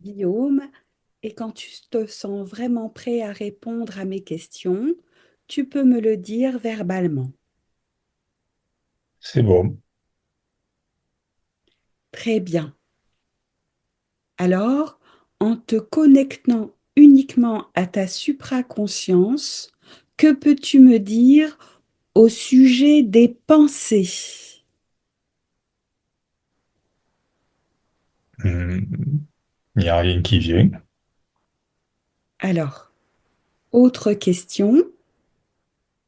Guillaume, et quand tu te sens vraiment prêt à répondre à mes questions, tu peux me le dire verbalement. C'est bon. Très bien. Alors, en te connectant uniquement à ta supraconscience, que peux-tu me dire au sujet des pensées? Hmm, Il n'y a rien qui vient. Alors, autre question,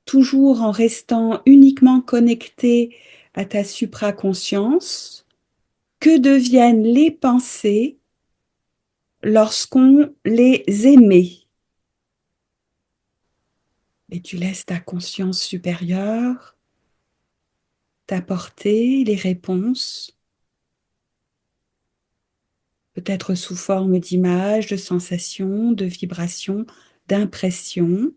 toujours en restant uniquement connecté à ta supraconscience, que deviennent les pensées lorsqu'on les émet? Et tu laisses ta conscience supérieure t'apporter les réponses, peut-être sous forme d'images, de sensations, de vibrations, d'impressions.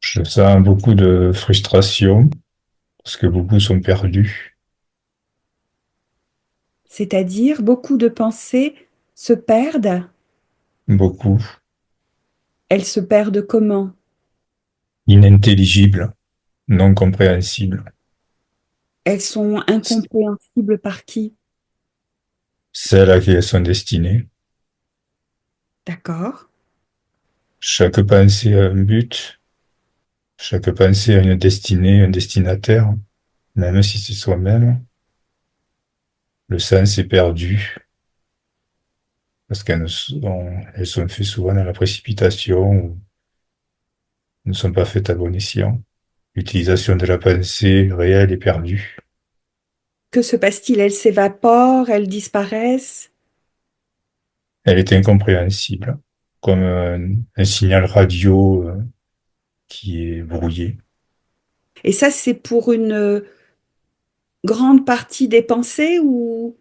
Je sens beaucoup de frustration parce que beaucoup sont perdus. C'est-à-dire, beaucoup de pensées se perdent. Beaucoup. Elles se perdent comment? Inintelligibles, non compréhensibles. Elles sont incompréhensibles par qui? Celles à qui elles sont destinées. D'accord? Chaque pensée a un but. Chaque pensée a une destinée, un destinataire. Même si c'est soi-même, le sens est perdu parce elles sont faites souvent dans la précipitation ou ne sont pas faites à bon escient. L'utilisation de la pensée réelle est perdue. Que se passe-t-il? Elles s'évaporent, elles disparaissent. Elle est incompréhensible, comme un signal radio qui est brouillé. Et ça, c'est pour une grande partie des pensées ou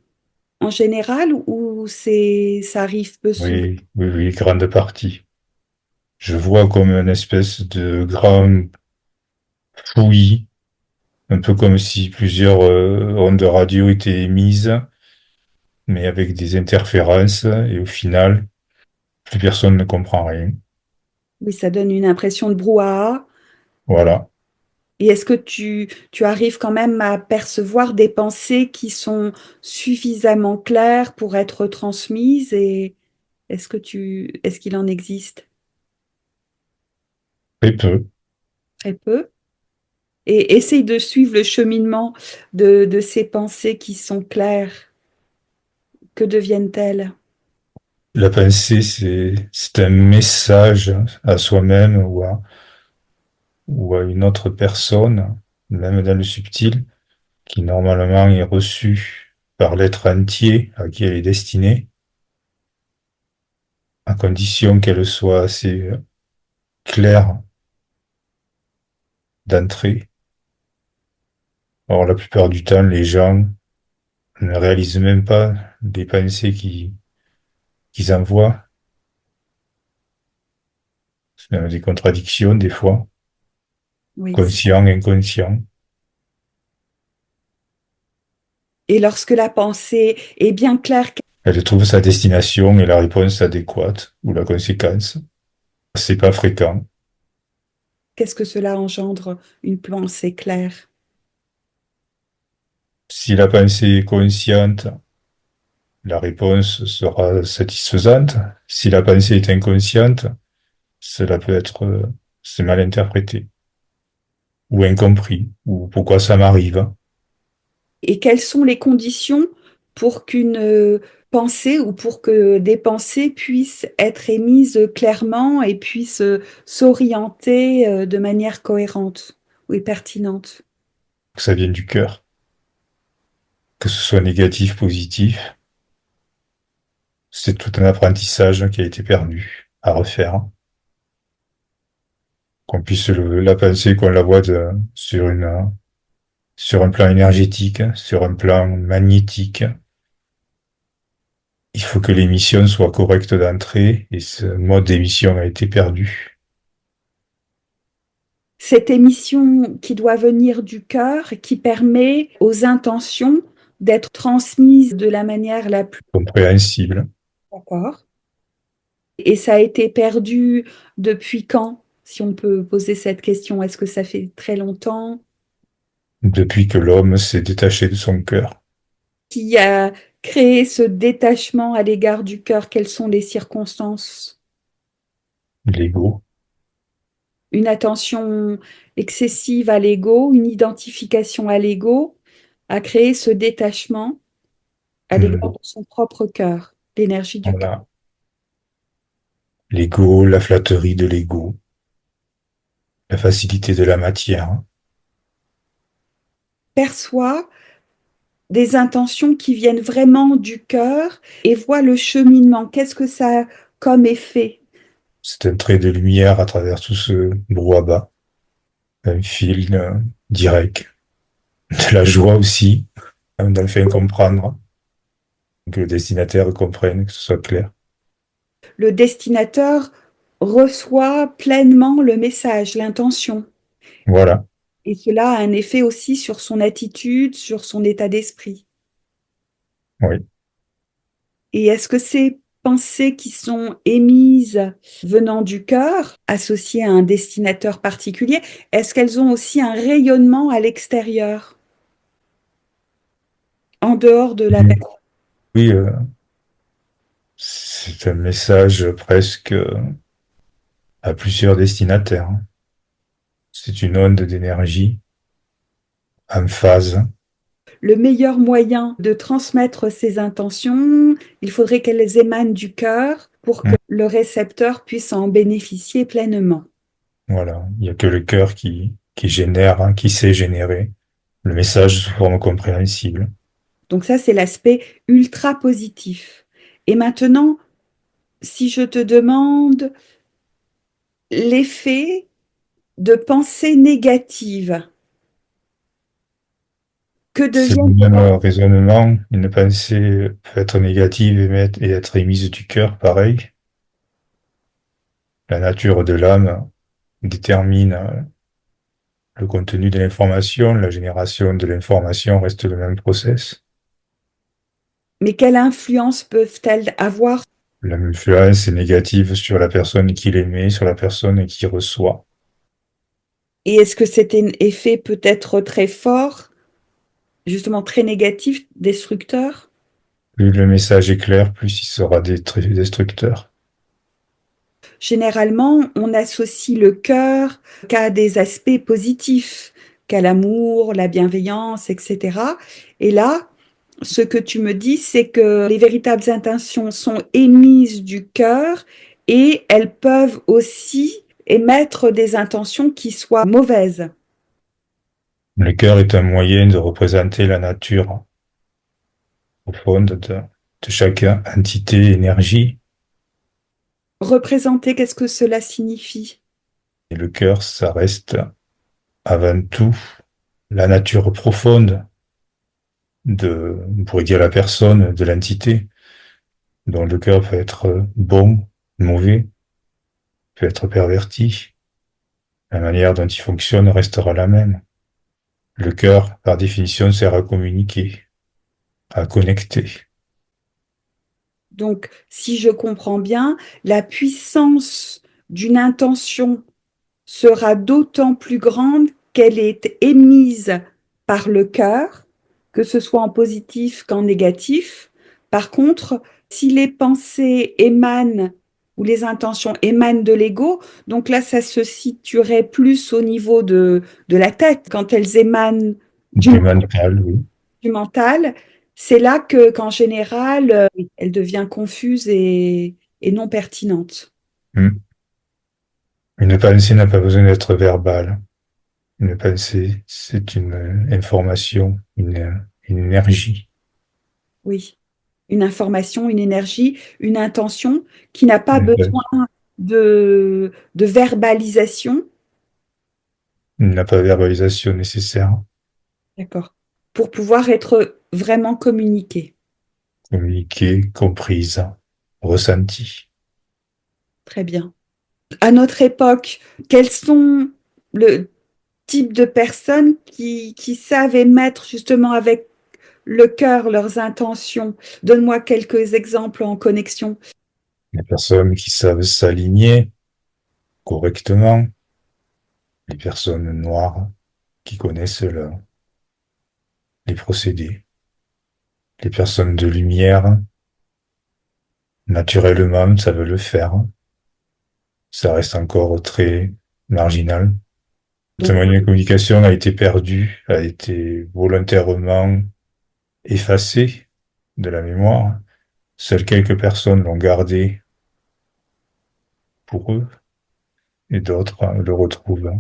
en général ou ça arrive peu souvent? Oui, oui, oui, grande partie. Je vois comme une espèce de grand fouillis, un peu comme si plusieurs ondes radio étaient émises, mais avec des interférences, et au final, plus personne ne comprend rien. Oui, ça donne une impression de brouhaha. Voilà. Et est-ce que tu arrives quand même à percevoir des pensées qui sont suffisamment claires pour être transmises et est-ce qu'il en existe Très peu. très peu? Et essaye de suivre le cheminement de ces pensées qui sont claires. Que deviennent-elles? La pensée, c'est un message à soi-même ou à une autre personne, même dans le subtil, qui normalement est reçue par l'être entier à qui elle est destinée, à condition qu'elle soit assez claire d'entrée. Or, la plupart du temps, les gens ne réalisent même pas les pensées qu'ils envoient. C'est même des contradictions, des fois, Oui. conscient, inconscient. Et lorsque la pensée est bien claire, Elle trouve sa destination et la réponse adéquate, ou la conséquence. C'est pas fréquent. qu'est-ce que cela engendre une pensée claire? Si la pensée est consciente, la réponse sera satisfaisante. Si la pensée est inconsciente, cela peut être, c'est mal interprété, ou incompris, ou pourquoi ça m'arrive. Et quelles sont les conditions pour qu'une pensée ou pour que des pensées puissent être émises clairement et puissent s'orienter de manière cohérente et pertinente? Que ça vienne du cœur, que ce soit négatif, positif. C'est tout un apprentissage qui a été perdu à refaire. Qu'on puisse la penser, qu'on la voit sur un plan énergétique, sur un plan magnétique. Il faut que l'émission soit correcte d'entrée et ce mode d'émission a été perdu. Cette émission qui doit venir du cœur, qui permet aux intentions d'être transmise de la manière la plus compréhensible. d'accord. Et ça a été perdu depuis quand, si on peut poser cette question? Est-ce que ça fait très longtemps? Depuis que l'homme s'est détaché de son cœur. Qui a créé ce détachement à l'égard du cœur? Quelles sont les circonstances? L'ego. Une attention excessive à l'ego, une identification à l'ego, a créé ce détachement à l'égard Hmm. de son propre cœur, l'énergie du cœur. Voilà. L'ego, la flatterie de l'ego, la facilité de la matière. Perçoit des intentions qui viennent vraiment du cœur et voit le cheminement. Qu'est-ce que ça a comme effet? C'est un trait de lumière à travers tout ce brouhaha. Un fil direct. De la joie aussi, d'en faire comprendre, que le destinataire comprenne, que ce soit clair. Le destinateur reçoit pleinement le message, l'intention. Voilà. Et cela a un effet aussi sur son attitude, sur son état d'esprit. Oui. Et est-ce que ces pensées qui sont émises venant du cœur, associées à un destinateur particulier, est-ce qu'elles ont aussi un rayonnement à l'extérieur, en dehors de la Mhm. personne? Oui, c'est un message presque à plusieurs destinataires. C'est une onde d'énergie en phase. Le meilleur moyen de transmettre ces intentions, il faudrait qu'elles émanent du cœur pour que Mm. le récepteur puisse en bénéficier pleinement. Voilà. Il n'y a que le cœur qui génère, hein, qui sait générer le message sous forme compréhensible. Donc ça, c'est l'aspect ultra positif. Et maintenant, si je te demande l'effet de pensée négative, que C'est le deviennent même raisonnement. Une pensée peut être négative et être émise du cœur, pareil. La nature de l'âme détermine le contenu de l'information. La génération de l'information reste le même process. mais quelle influence peuvent-elles avoir? L'influence est négative sur la personne qui l'émet, sur la personne qui reçoit. Et est-ce que cet effet peut être très fort, justement très négatif, destructeur? Plus le message est clair, plus il sera destructeur. Généralement, on associe le cœur qu'à des aspects positifs, qu'à l'amour, la bienveillance, etc. Et là, ce que tu me dis, c'est que les véritables intentions sont émises du cœur et elles peuvent aussi émettre des intentions qui soient mauvaises. Le cœur est un moyen de représenter la nature profonde de chaque entité, énergie. Représenter, qu'est-ce que cela signifie? Et le cœur, ça reste avant tout la nature profonde on pourrait dire la personne, de l'entité, dont le cœur peut être bon, mauvais, peut être perverti. La manière dont il fonctionne restera la même. Le cœur, par définition, sert à communiquer, à connecter. Donc, si je comprends bien, la puissance d'une intention sera d'autant plus grande qu'elle est émise par le cœur, que ce soit en positif qu'en négatif. Par contre, si les pensées émanent ou les intentions émanent de l'ego, donc là, ça se situerait plus au niveau de la tête. Quand elles émanent Du mental, oui. du mental, c'est là qu'en général, elle devient confuse et non pertinente. Hmm. Une pensée n'a pas besoin d'être verbale. Une pensée, c'est une information, une énergie. Oui. Une information, une énergie, une intention qui n'a pas Une- besoin de verbalisation, Il n'a pas de verbalisation nécessaire. d'accord, pour pouvoir être vraiment communiquée. Communiquée, comprise, ressentie. Très bien. À notre époque, quels sont le type de personnes qui savent émettre justement avec le cœur, leurs intentions? Donne-moi quelques exemples en connexion. Les personnes qui savent s'aligner correctement, les personnes noires qui connaissent les procédés, les personnes de lumière, naturellement, savent le faire. Ça reste encore très marginal. Ce Donc, moyen de communication a été perdu, a été volontairement effacé de la mémoire. Seules quelques personnes l'ont gardé pour eux et d'autres le retrouvent.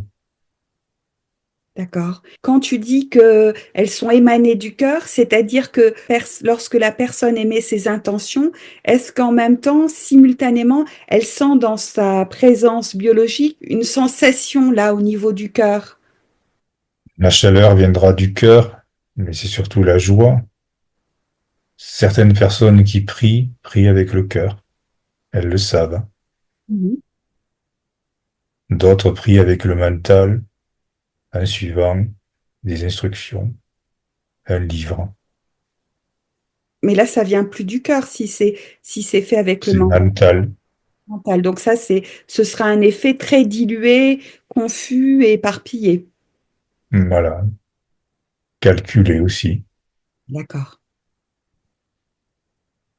d'accord. Quand tu dis que elles sont émanées du cœur, c'est-à-dire que lorsque la personne émet ses intentions, est-ce qu'en même temps, simultanément, elle sent dans sa présence biologique une sensation là au niveau du cœur? La chaleur viendra du cœur, mais c'est surtout la joie. Certaines personnes qui prient, prient avec le cœur. Elles le savent. Mhm. D'autres prient avec le mental, en suivant des instructions, un livre. Mais là, ça vient plus du cœur si c'est fait avec le C'est mental. mental. Donc ça, ce sera un effet très dilué, confus et éparpillé. Voilà. Calculé aussi. D'accord.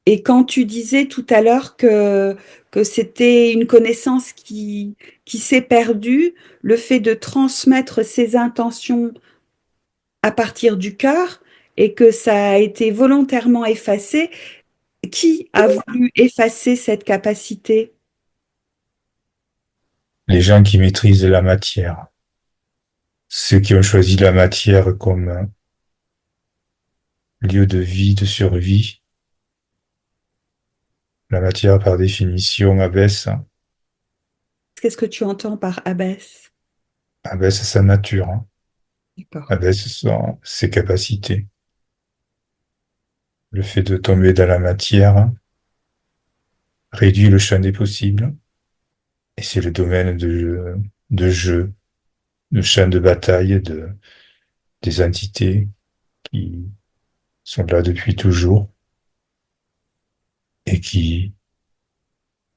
Et quand tu disais tout à l'heure que c'était une connaissance qui s'est perdue, le fait de transmettre ses intentions à partir du cœur et que ça a été volontairement effacé, qui a voulu effacer cette capacité? Les gens qui maîtrisent la matière. Ceux qui ont choisi la matière comme lieu de vie, de survie. La matière, par définition, Qu'est-ce que tu entends par abaisse? abaisse sa nature, D'accord. abaisse ses capacités. Le fait de tomber dans la matière réduit le champ des possibles. Et c'est le domaine de jeu, de champ de bataille des entités qui sont là depuis toujours et qui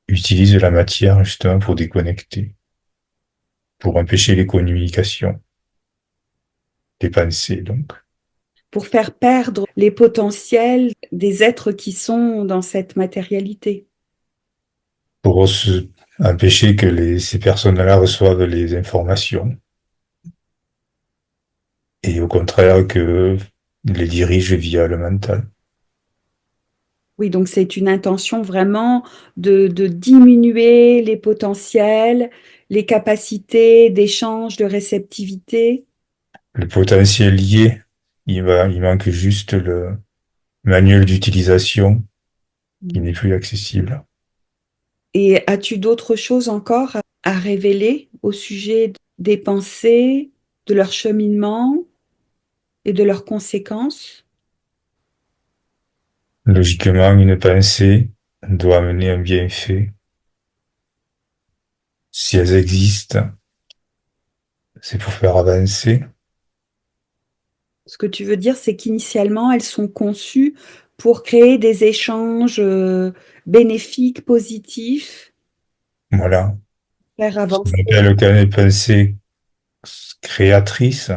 utilisent la matière justement pour déconnecter, pour empêcher les communications, les pensées donc. Pour faire perdre les potentiels des êtres qui sont dans cette matérialité. Pour empêcher que ces personnes-là reçoivent les informations et au contraire que les dirigent via le mental. Oui, donc c'est une intention vraiment de diminuer les potentiels, les capacités d'échange, de réceptivité. Le potentiel lié, il manque juste le manuel d'utilisation qui n'est plus accessible. Et as-tu d'autres choses encore à révéler au sujet des pensées, de leur cheminement et de leurs conséquences? Logiquement, une pensée doit amener un bienfait. Si elles existent, c'est pour faire avancer. Ce que tu veux dire, c'est qu'initialement, elles sont conçues pour créer des échanges bénéfiques, positifs, Voilà. faire Ce qu'on avancer. appelle quand les pensées créatrices,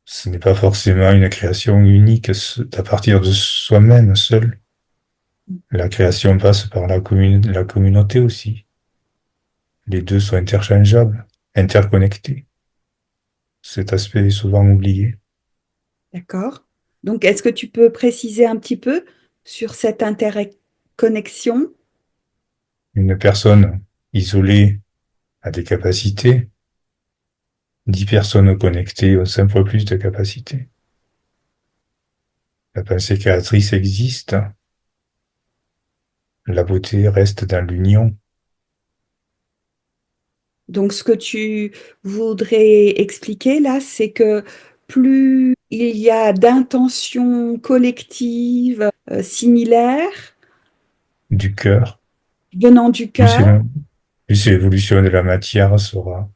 ce n'est pas forcément une création unique à partir de soi-même seul. La création passe par la communauté aussi. Les deux sont interchangeables, interconnectés. Cet aspect est souvent oublié. D'accord? Donc, est-ce que tu peux préciser un petit peu sur cette interconnexion? Une personne isolée a des capacités, 10 personnes connectées ont 5 fois plus de capacités. La pensée créatrice existe, la beauté reste dans l'union. Donc, ce que tu voudrais expliquer là, c'est que plus il y a d'intentions collectives similaires Du cœur. venant du Plus c'est cœur, l'un- plus l'évolution de la matière sera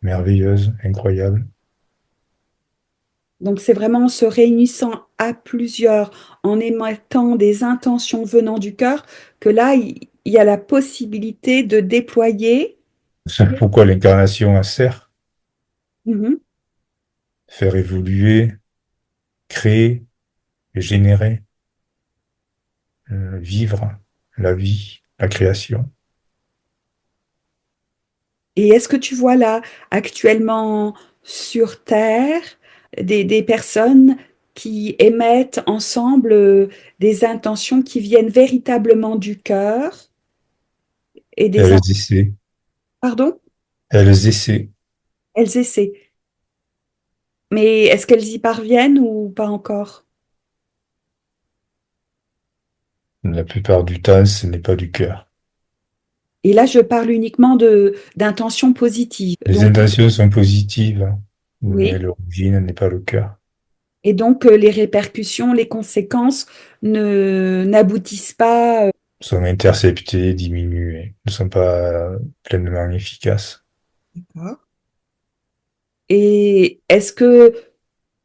merveilleuse, incroyable. Donc c'est vraiment en se réunissant à plusieurs, en émettant des intentions venant du cœur, que là, il y a la possibilité de déployer. C'est pourquoi l'incarnation elle sert, Mhm. faire évoluer, créer, générer, vivre la vie, la création. Et est-ce que tu vois là, actuellement sur Terre, des personnes qui émettent ensemble des intentions qui viennent véritablement du cœur et des... Elles essaient, Pardon? elles essaient. Elles essaient. Mais est-ce qu'elles y parviennent ou pas encore? La plupart du temps, ce n'est pas du cœur. Et là, je parle uniquement d'intentions positives. Les Donc, intentions sont positives, mais oui. l'origine n'est pas le cœur. Et donc, les répercussions, les conséquences n'aboutissent pas. Sont interceptées, diminuées, ne sont pas pleinement efficaces. D'accord. Et est-ce que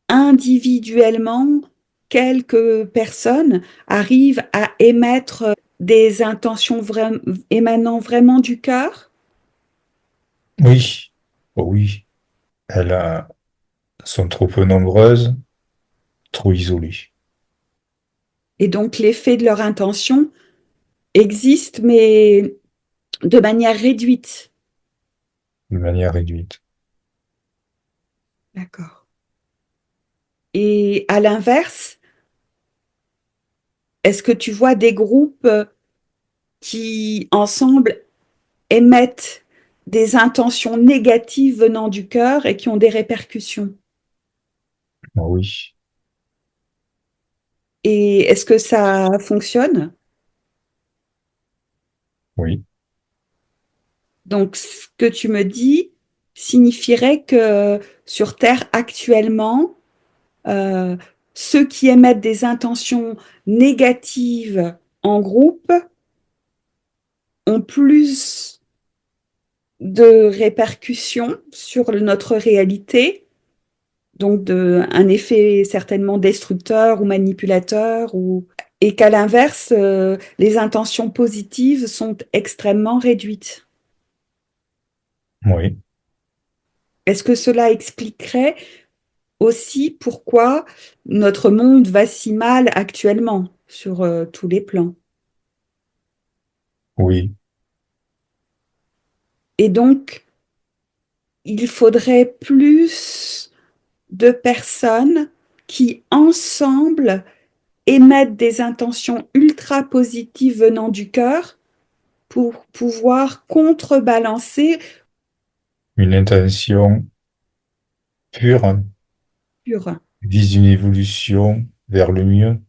individuellement, quelques personnes arrivent à émettre des intentions émanant vraiment du cœur? Oui, oh oui, sont trop peu nombreuses, trop isolées, Et donc, l'effet de leur intention existe, mais de manière réduite. de manière réduite. D'accord. Et à l'inverse, est-ce que tu vois des groupes qui, ensemble, émettent des intentions négatives venant du cœur et qui ont des répercussions? Oh oui, Et est-ce que ça fonctionne? oui, Donc, ce que tu me dis signifierait que sur Terre actuellement, euh, ceux qui émettent des intentions négatives en groupe ont plus de répercussions sur notre réalité, donc un effet certainement destructeur ou manipulateur, et qu'à l'inverse, les intentions positives sont extrêmement réduites. oui, Est-ce que cela expliquerait aussi pourquoi notre monde va si mal actuellement sur tous les plans? oui, Et donc, il faudrait plus de personnes qui, ensemble, émettent des intentions ultra positives venant du cœur pour pouvoir contrebalancer une intention pure sur vise une évolution vers le mieux.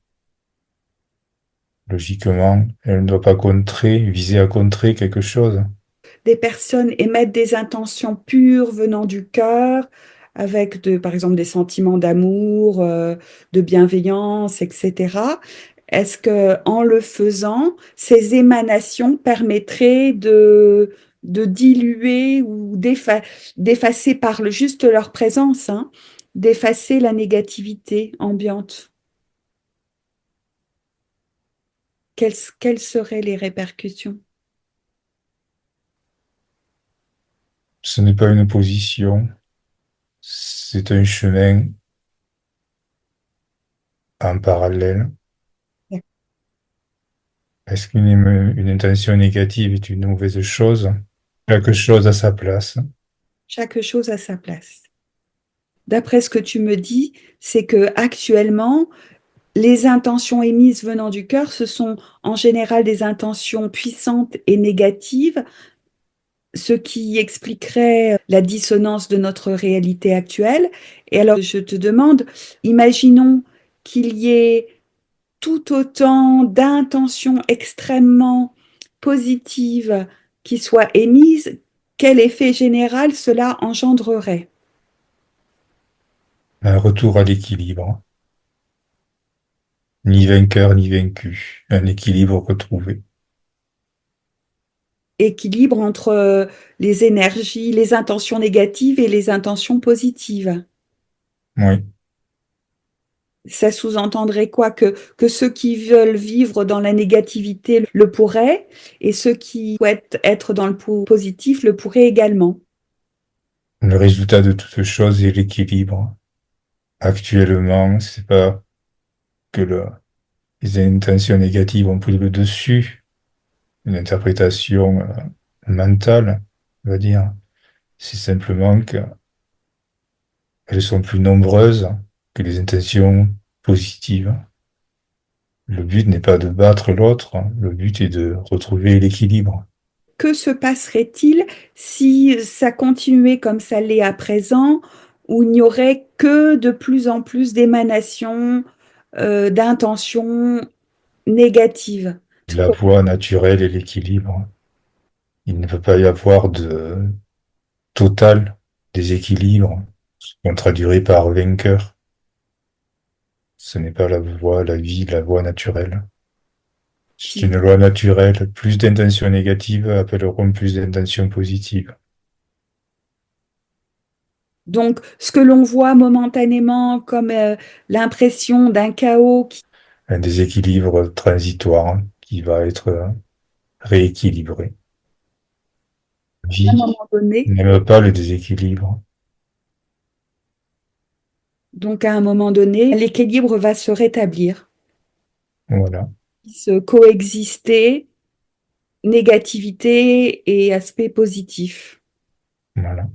Logiquement, elle ne doit pas viser à contrer quelque chose. des personnes émettent des intentions pures venant du cœur, avec par exemple des sentiments d'amour, de bienveillance, etc. Est-ce que en le faisant, ces émanations permettraient de diluer ou d'effacer par juste leur présence, hein, d'effacer la négativité ambiante? Quelles seraient les répercussions? Ce n'est pas une position, c'est un chemin en parallèle. Est-ce une intention négative est une mauvaise chose? Quelque chose à sa place. Chaque chose à sa place. D'après ce que tu me dis, c'est que actuellement, les intentions émises venant du cœur, ce sont en général des intentions puissantes et négatives, ce qui expliquerait la dissonance de notre réalité actuelle. Et alors, je te demande, imaginons qu'il y ait tout autant d'intentions extrêmement positives qui soient émises, quel effet général cela engendrerait? Un retour à l'équilibre. Ni vainqueur ni vaincu. Un équilibre retrouvé. Équilibre entre les énergies, les intentions négatives et les intentions positives. Oui, Ça sous-entendrait quoi? Que ceux qui veulent vivre dans la négativité le pourraient et ceux qui souhaitent être dans le positif le pourraient également. Le résultat de toute chose est l'équilibre. Actuellement, c'est pas que les intentions négatives ont pris le dessus, une interprétation mentale, on va dire. C'est simplement qu'elles sont plus nombreuses que les intentions positives. Le but n'est pas de battre l'autre, le but est de retrouver l'équilibre. Que se passerait-il si ça continuait comme ça l'est à présent, où il n'y aurait que de plus en plus d'émanations, d'intentions négatives? La voie naturelle est l'équilibre. Il ne peut pas y avoir de total déséquilibre, ce qu'on traduirait par vainqueur. Ce n'est pas la voie, la vie, la voie naturelle. C'est Si- une loi naturelle. Plus d'intentions négatives appelleront plus d'intentions positives. Donc, ce que l'on voit momentanément comme l'impression d'un chaos qui, Un déséquilibre transitoire qui va être rééquilibré. La à un vie moment donné, n'aime pas le déséquilibre. donc à un moment donné, l'équilibre va se rétablir, Voilà, se coexister négativité et aspect positif. voilà.